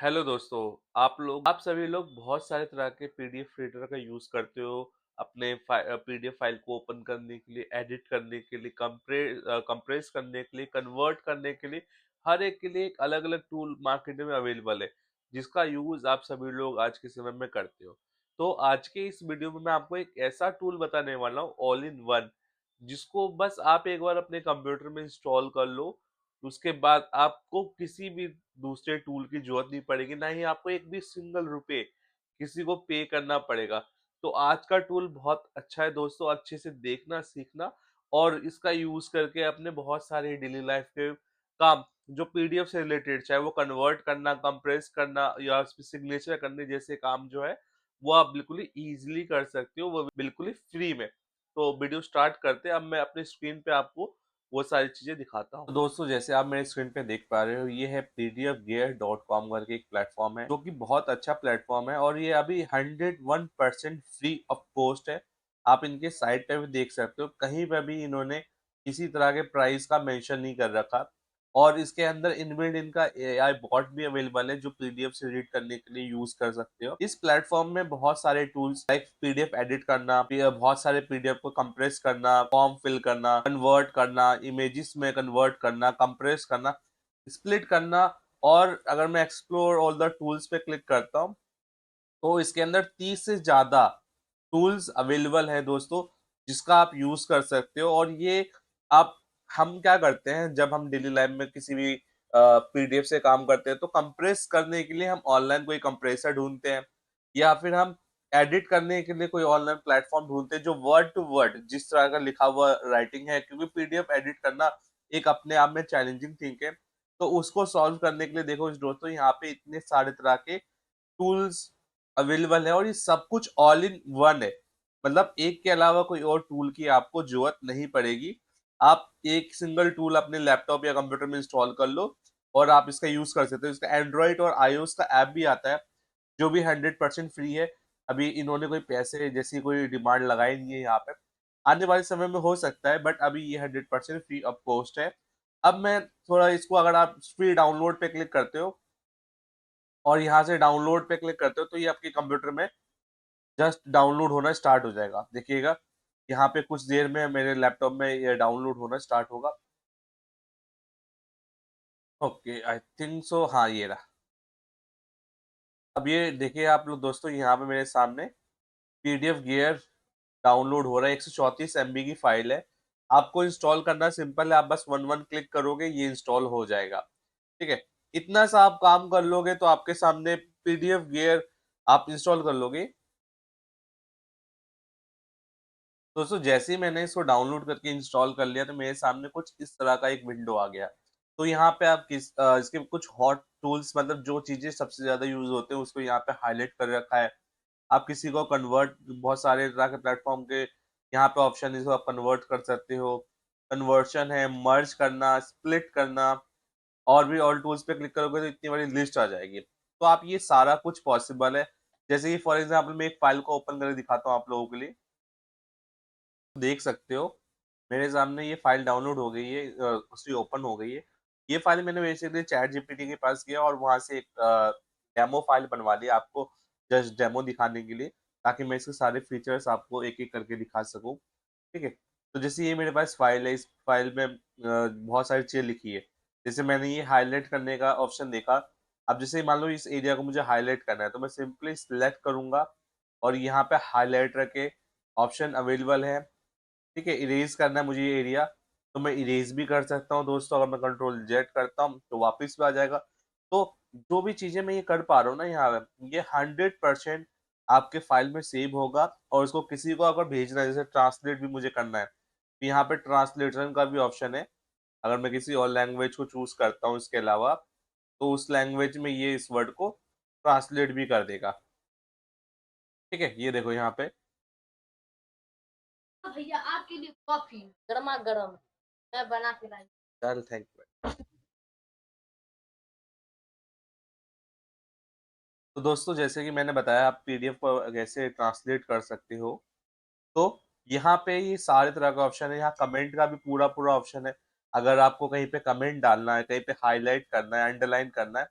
Hello दोस्तों। आप सभी लोग बहुत सारे तरह के पीडीएफ रीडर का यूज करते हो अपने पीडीएफ फाइल को ओपन करने के लिए, एडिट करने के लिए, कंप्रेस करने के लिए, कन्वर्ट करने के लिए। हर एक के लिए एक अलग अलग टूल मार्केट में अवेलेबल है जिसका यूज आप सभी लोग आज के समय में करते हो। तो आज के इस वीडियो में मैं आपको एक ऐसा टूल बताने वाला हूँ, ऑल इन वन, जिसको बस आप एक बार अपने कंप्यूटर में इंस्टॉल कर लो। उसके बाद आपको किसी भी दूसरे टूल की जरूरत नहीं पड़ेगी, ना ही आपको एक भी सिंगल रुपए किसी को पे करना पड़ेगा। तो आज का टूल बहुत अच्छा है दोस्तों, अच्छे से देखना सीखना और इसका यूज करके अपने बहुत सारे डेली लाइफ के काम जो पीडीएफ से रिलेटेड, चाहे वो कन्वर्ट करना, कंप्रेस करना या सिग्नेचर करने जैसे काम जो है वो आप बिल्कुल ही इजीली कर सकते हो, वो बिल्कुल ही फ्री में। तो वीडियो स्टार्ट करते हैं। अब मैं अपने स्क्रीन पे आपको वो सारी चीजें दिखाता हूँ। तो दोस्तों, जैसे आप मेरे स्क्रीन पे देख पा रहे हो, ये है pdfgear.com करके एक प्लेटफॉर्म है जो कि बहुत अच्छा प्लेटफॉर्म है और ये अभी 101% फ्री ऑफ कॉस्ट है। आप इनके साइट पे भी देख सकते हो, कहीं पे भी इन्होंने किसी तरह के प्राइस का मेंशन नहीं कर रखा। और इसके अंदर इनबिल्ट इनका एआई बॉट भी अवेलेबल है जो पीडीएफ से रीड करने के लिए यूज कर सकते हो। इस प्लेटफॉर्म में बहुत सारे टूल्स लाइक पीडीएफ एडिट करना, बहुत सारे पीडीएफ को कंप्रेस करना, फॉर्म फिल करना, कन्वर्ट करना, इमेजेस में कन्वर्ट करना, कंप्रेस करना, स्प्लिट करना। और अगर मैं एक्सप्लोर ऑल द टूल्स पे क्लिक करता हूँ तो इसके अंदर 30 से ज्यादा टूल्स अवेलेबल है दोस्तों, जिसका आप यूज कर सकते हो। और ये आप हम क्या करते हैं, जब हम डेली लाइफ में किसी भी पीडीएफ से काम करते हैं तो कंप्रेस करने के लिए हम ऑनलाइन कोई कंप्रेसर ढूंढते हैं, या फिर हम एडिट करने के लिए कोई ऑनलाइन प्लेटफॉर्म ढूंढते हैं जो वर्ड टू वर्ड जिस तरह का लिखा हुआ राइटिंग है, क्योंकि पीडीएफ एडिट करना एक अपने आप में चैलेंजिंग थिंग है। तो उसको सॉल्व करने के लिए देखो दोस्तों, यहाँ पे इतने सारे तरह के टूल्स अवेलेबल है और ये सब कुछ ऑल इन वन है। मतलब एक के अलावा कोई और टूल की आपको जरूरत नहीं पड़ेगी। आप एक सिंगल टूल अपने लैपटॉप या कंप्यूटर में इंस्टॉल कर लो और आप इसका यूज कर सकते हो। इसका एंड्रॉइड और आईओएस का ऐप भी आता है जो भी 100% फ्री है। अभी इन्होंने कोई पैसे जैसी कोई डिमांड लगाई नहीं है यहाँ पे। आने वाले समय में हो सकता है, बट अभी ये 100% फ्री ऑफ कॉस्ट है। अब मैं थोड़ा इसको, अगर आप फ्री डाउनलोड पे क्लिक करते हो और यहाँ से डाउनलोड पे क्लिक करते हो तो ये आपके कंप्यूटर में जस्ट डाउनलोड होना स्टार्ट हो जाएगा। देखिएगा, यहाँ पे कुछ देर में मेरे लैपटॉप में ये डाउनलोड होना स्टार्ट होगा। ओके, आई थिंक सो, हाँ ये रहा। अब ये देखिए आप लोग दोस्तों, यहाँ पे मेरे सामने पीडीएफ गियर डाउनलोड हो रहा है। 134 MB की फाइल है। आपको इंस्टॉल करना सिंपल है, आप बस वन वन क्लिक करोगे ये इंस्टॉल हो जाएगा। ठीक है, इतना सा आप काम कर लोगे तो आपके सामने पीडीएफ गियर आप इंस्टॉल कर लोगे। दोस्तों, जैसे ही मैंने इसको डाउनलोड करके इंस्टॉल कर लिया तो मेरे सामने कुछ इस तरह का एक विंडो आ गया। तो यहाँ पे आप इसके कुछ हॉट टूल्स, मतलब जो चीजें सबसे ज्यादा यूज होते हैं उसको यहाँ पे हाईलाइट कर रखा है। आप किसी को कन्वर्ट, बहुत सारे तरह के प्लेटफॉर्म के यहाँ पे ऑप्शन है, इसको आप कन्वर्ट कर सकते हो। कन्वर्शन है, मर्ज करना, स्प्लिट करना, और भी ऑल टूल्स पे क्लिक करोगे तो इतनी बड़ी लिस्ट आ जाएगी। तो आप ये सारा कुछ पॉसिबल है। जैसे कि फॉर एग्जाम्पल मैं एक फाइल को ओपन करके दिखाता हूँ आप लोगों के लिए। देख सकते हो मेरे सामने ये फाइल डाउनलोड हो गई है, उसकी ओपन हो गई है। ये फाइल मैंने बेसिकली चैट जीपीटी के पास किया और वहां से एक डेमो फाइल बनवा ली आपको, जस्ट डेमो दिखाने के लिए, ताकि मैं इसके सारे फीचर्स आपको एक एक करके दिखा सकूं। ठीक है, तो जैसे ये मेरे पास फाइल है, इस फाइल में बहुत सारी चीजें लिखी है। जैसे मैंने ये हाईलाइट करने का ऑप्शन देखा। अब जैसे मान लो इस एरिया को मुझे हाईलाइट करना है तो मैं सिंपली सिलेक्ट करूंगा और यहाँ पे हाईलाइटर के ऑप्शन अवेलेबल है। ठीक है, इरेज करना है मुझे ये एरिया तो मैं इरेज भी कर सकता हूँ दोस्तों। अगर मैं कंट्रोल जेड करता हूँ तो वापस भी आ जाएगा। तो जो भी चीजें मैं ये कर पा रहा हूँ ना यहाँ पे, ये 100% आपके फाइल में सेव होगा। और उसको किसी को अगर भेजना है, जैसे ट्रांसलेट भी मुझे करना है, तो यहाँ पे ट्रांसलेशन का भी ऑप्शन है। अगर मैं किसी और लैंग्वेज को चूज करता हूँ इसके अलावा, तो उस लैंग्वेज में ये इस वर्ड को ट्रांसलेट भी कर देगा। ठीक है, ये देखो यहाँ पे। भैया आपके लिए कॉफी गर्मा गर्म मैं बना के लाई। चल, थैंक यू। तो दोस्तों, जैसे कि मैंने बताया, आप पीडीएफ को कैसे ट्रांसलेट कर सकते हो। तो यहाँ पे ये सारे तरह का ऑप्शन है। यहाँ कमेंट का भी पूरा पूरा ऑप्शन है। अगर आपको कहीं पे कमेंट डालना है, कहीं पे हाईलाइट करना है, अंडरलाइन करना है,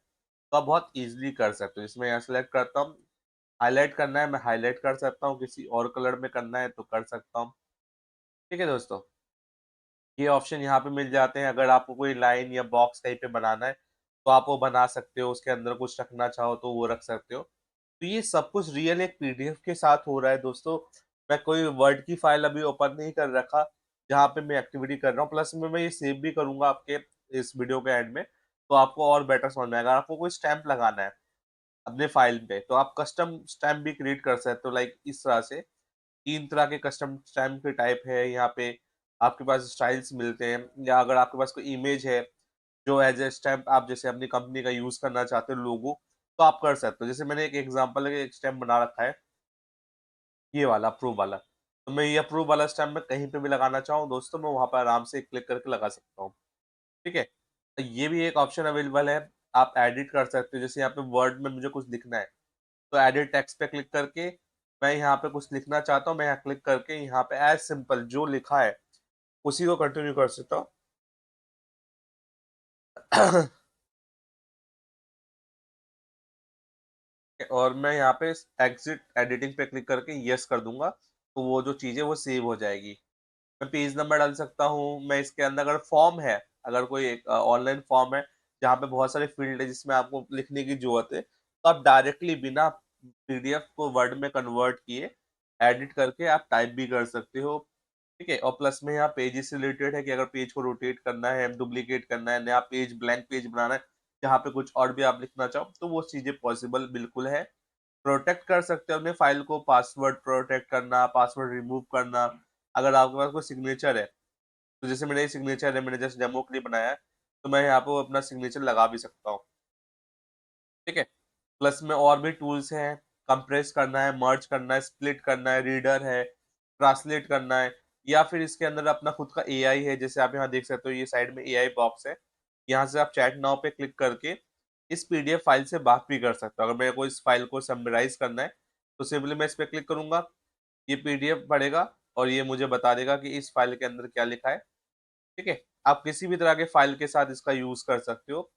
तो आप बहुत ईज़िली कर सकते हो। इसमें यहाँ सेलेक्ट करता हूँ, हाइलाइट करना है मैं हाइलाइट कर सकता हूँ, किसी और कलर में करना है तो कर सकता हूँ। ठीक है दोस्तों? ये ऑप्शन यहाँ पे मिल जाते हैं, अगर आपको कोई लाइन या बॉक्स कहीं पे बनाना है, तो आप वो बना सकते हो, उसके अंदर कुछ रखना चाहो तो वो रख सकते हो। तो ये सब कुछ रियल एक पीडीएफ के साथ हो रहा है दोस्तों। मैं कोई वर्ड की फाइल अभी ओपन नहीं कर रखा, जहाँ पे मैं एक्टिविटी कर रहा हूँ, प्लस में मैं ये सेव भी करूँगा आपके इस वीडियो के एंड में, तो आपको और बेटर समझ में आएगा। आपको कोई स्टैम्प लगाना है अपने फाइल पे, तो आप कस्टम स्टैम्प भी क्रिएट कर सकते हो लाइक इस तरह से। 3 तरह के कस्टम स्टैम्प के टाइप है यहाँ पे, आपके पास स्टाइल्स मिलते हैं, या अगर आपके पास कोई इमेज है, जो एज़ अ स्टैम्प आप जैसे अपनी कंपनी का यूज़ करना चाहते हो लोगो, तो आप कर सकते हो। जैसे मैंने एक एग्ज़ाम्पल है, एक स्टैम्प बना रखा है, ये वाला अप्रूव वाला। तो मैं ये अप्रूव वाला स्टैम्प मैं कहीं पे भी लगाना चाहूँ दोस्तों, मैं वहाँ पे आराम से क्लिक करके लगा सकता हूँ। ठीक है? तो ये भी एक ऑप्शन अवेलेबल है, आप एडिट कर सकते हो। जैसे यहाँ पे वर्ड में मुझे कुछ लिखना है, तो एडिट टेक्स्ट पे क्लिक करके मैं यहाँ पे कुछ लिखना चाहता हूँ, मैं यहाँ क्लिक करके यहाँ पे एज़ सिंपल जो लिखा है, उसी को कंटिन्यू कर सकता हूँ। और मैं यहाँ पे एग्ज़िट एडिटिंग पे क्लिक करके येस कर दूँगा, तो वो जो चीज़ है वो सेव हो जाएगी। मैं पेज नंबर डाल सकता हूँ, मैं इसके अंदर अगर फॉर्म है, अगर कोई एक ऑनलाइन फॉर्म है, जहाँ पे बहुत सारे फ़ील्ड है जिसमें आपको लिखने की ज़रूरत है, तो आप डायरेक्टली बिना पीडीएफ को वर्ड में कन्वर्ट किए, एडिट करके आप टाइप भी कर सकते हो। ठीक है? और प्लस में यहाँ पेजेस से रिलेटेड है कि अगर पेज को रोटेट करना है, डुप्लीकेट करना है, नया पेज ब्लैंक पेज बनाना है, जहाँ पे कुछ और भी आप लिखना चाहो, तो वो चीज़ें पॉसिबल बिल्कुल है। प्रोटेक्ट कर सकते हो अपने फाइल को, पासवर्ड प्रोटेक्ट करना, पासवर्ड रिमूव करना। अगर आपके पास कोई सिग्नेचर है, तो जैसे मेरा ये सिग्नेचर है, मैंने जस्ट डेमो के लिए बनाया है, तो मैं यहाँ पे अपना सिग्नेचर लगा भी सकता हूँ। ठीक है? प्लस में और भी टूल्स हैं, कंप्रेस करना है, मर्ज करना है, स्प्लिट करना है, रीडर है, ट्रांसलेट करना है, या फिर इसके अंदर अपना खुद का एआई है, जैसे आप यहाँ देख सकते हो ये साइड में एआई बॉक्स है। यहाँ से आप चैट नाउ पे क्लिक करके इस पीडीएफ फाइल से बात भी कर सकते हो। अगर मेरे को इस फाइल को समराइज़ करना है, तो सिंपली मैं इस पे क्लिक करूँगा, ये पीडीएफ पढ़ेगा और ये मुझे बता देगा कि इस फाइल के अंदर क्या लिखा है। ठीक है? आप किसी भी तरह के फाइल के साथ इसका यूज़ कर सकते हो।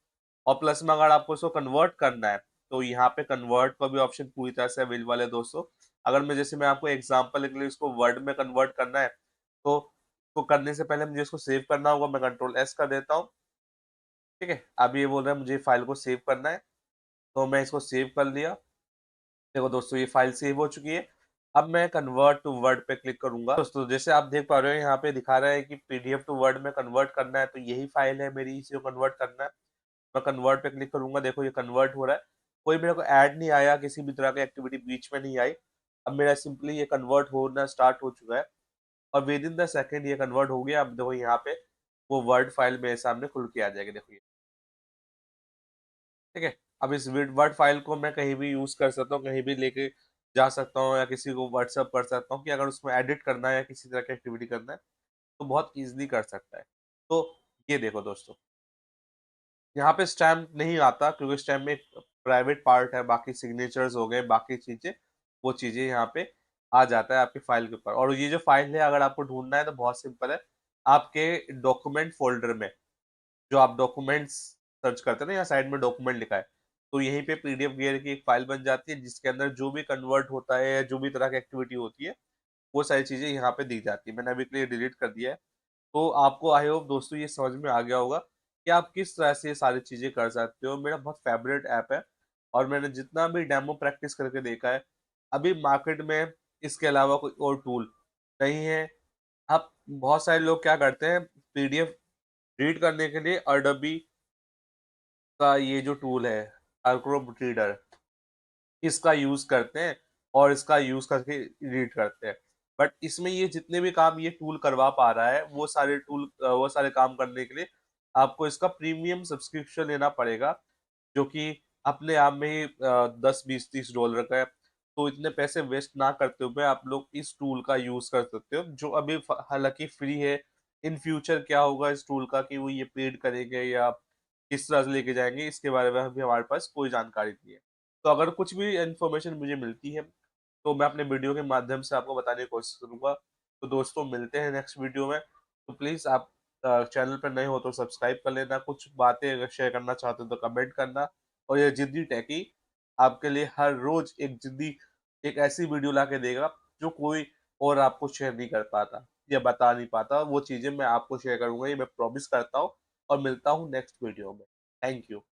और प्लस में अगर आपको इसको कन्वर्ट करना है, तो यहाँ पे कन्वर्ट का भी ऑप्शन पूरी तरह से अवेलेबल है दोस्तों। अगर मैं आपको एग्ज़ाम्पल के लिए इसको वर्ड में कन्वर्ट करना है, तो उसको करने से पहले मुझे इसको सेव करना होगा, मैं कंट्रोल एस कर देता हूँ। ठीक है? अब ये बोल रहा है मुझे फाइल को सेव करना है, तो मैं इसको सेव कर लिया। देखो दोस्तों ये फाइल सेव हो चुकी है। अब मैं कन्वर्ट टू वर्ड पे क्लिक करूँगा। दोस्तों जैसे आप देख पा रहे हो यहाँ पे दिखा रहा है कि पीडीएफ टू वर्ड में कन्वर्ट करना है, तो यही फाइल है मेरी, इसी को कन्वर्ट करना है। मैं कन्वर्ट पे क्लिक करूँगा, देखो ये कन्वर्ट हो रहा है। कोई मेरे को ऐड नहीं आया, किसी भी तरह की एक्टिविटी बीच में नहीं आई। अब मेरा सिंपली ये कन्वर्ट होना स्टार्ट हो चुका है और विद इन द सेकंड ये कन्वर्ट हो गया। अब देखो यहाँ पे वो वर्ड फाइल मेरे सामने खुल के आ जाएगी, देखो ये। ठीक है? अब इस वर्ड फाइल को मैं कहीं भी यूज़ कर सकता हूँ, कहीं भी लेके जा सकता हूँ या किसी को व्हाट्सएप कर सकता हूँ कि अगर उसमें एडिट करना है या किसी तरह की एक्टिविटी करना है, तो बहुत ईज़िली कर सकता है। तो ये देखो दोस्तों, यहाँ पे स्टैम्प नहीं आता क्योंकि स्टैम्प में एक प्राइवेट पार्ट है, बाकी सिग्नेचर्स हो गए, बाकी चीज़ें, वो चीज़ें यहाँ पे आ जाता है आपकी फाइल के ऊपर। और ये जो फाइल है अगर आपको ढूँढना है तो बहुत सिंपल है, आपके डॉक्यूमेंट फ़ोल्डर में, जो आप डॉक्यूमेंट्स सर्च करते हैं ना, यहाँ साइड में डॉक्यूमेंट लिखा है, तो यहीं पे पीडीएफ गियर की एक फाइल बन जाती है जिसके अंदर जो भी कन्वर्ट होता है या जो भी तरह की एक्टिविटी होती है, वो सारी चीज़ें यहाँ पे दी जाती है। मैंने अभी के लिए डिलीट कर दिया है। तो आपको आई होप दोस्तों ये समझ में आ गया होगा कि आप किस तरह से ये सारी चीज़ें कर सकते हो। मेरा बहुत फ़ेवरेट ऐप है और मैंने जितना भी डेमो प्रैक्टिस करके देखा है, अभी मार्केट में इसके अलावा कोई और टूल नहीं है। अब बहुत सारे लोग क्या करते हैं, पीडीएफ रीड करने के लिए अडोबी का ये जो टूल है, acrobat रीडर, इसका यूज़ करते हैं और इसका यूज़ करके रीड करते हैं। बट इसमें ये जितने भी काम ये टूल करवा पा रहा है, वो सारे काम करने के लिए आपको इसका प्रीमियम सब्सक्रिप्शन लेना पड़ेगा, जो कि अपने आप में ही 10, 20, $30 का है। तो इतने पैसे वेस्ट ना करते हुए आप लोग इस टूल का यूज़ कर सकते हो, जो अभी हालाँकि फ्री है। इन फ्यूचर क्या होगा इस टूल का कि वो ये पेड करेंगे या किस तरह से लेके जाएँगे, इसके बारे में अभी हमारे पास कोई जानकारी नहीं है। तो अगर कुछ भी इन्फॉर्मेशन मुझे मिलती है, तो मैं अपने वीडियो के माध्यम से आपको बताने की कोशिश करूँगा। तो दोस्तों मिलते हैं नेक्स्ट वीडियो में। तो प्लीज़ आप चैनल पे नए हो तो सब्सक्राइब कर लेना, कुछ बातें अगर शेयर करना चाहते हो तो कमेंट करना और ये ज़िद्दी टेकी आपके लिए हर रोज़ एक ऐसी वीडियो ला के देगा जो कोई और आपको शेयर नहीं कर पाता या बता नहीं पाता। वो चीज़ें मैं आपको शेयर करूँगा, ये मैं प्रॉमिस करता हूँ और मिलता हूँ नेक्स्ट वीडियो में। Thank you.